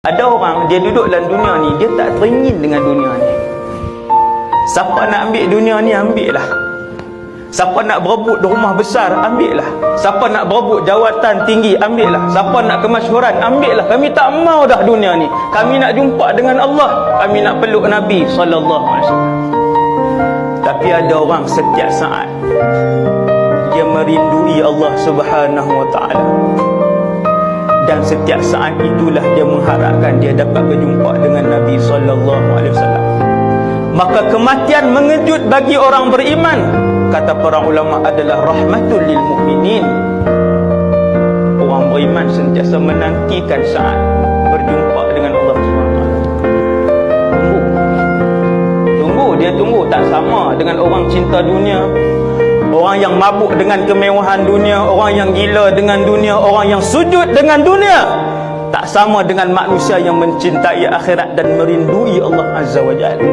Ada orang dia duduk dalam dunia ni, dia tak teringin dengan dunia ni. Siapa nak ambil dunia ni, ambil lah. Siapa nak berebut rumah besar, ambil lah. Siapa nak berebut jawatan tinggi, ambil lah. Siapa nak kemasyhuran, ambil lah. Kami tak mau dah dunia ni. Kami nak jumpa dengan Allah. Kami nak peluk Nabi SAW. Tapi ada orang setiap saat dia merindui Allah Subhanahu Wa Taala, dan setiap saat itulah dia mengharapkan dia dapat berjumpa dengan Nabi SAW. Maka kematian mengejut bagi orang beriman, kata para ulama, adalah rahmatul lil mukminin. Orang beriman sentiasa menantikan saat berjumpa dengan Allah SWT. Tunggu, dia tunggu. Tak sama dengan orang cinta dunia, orang yang mabuk dengan kemewahan dunia, orang yang gila dengan dunia, orang yang sujud dengan dunia. Tak sama dengan manusia yang mencintai akhirat dan merindui Allah Azza wa Jalla.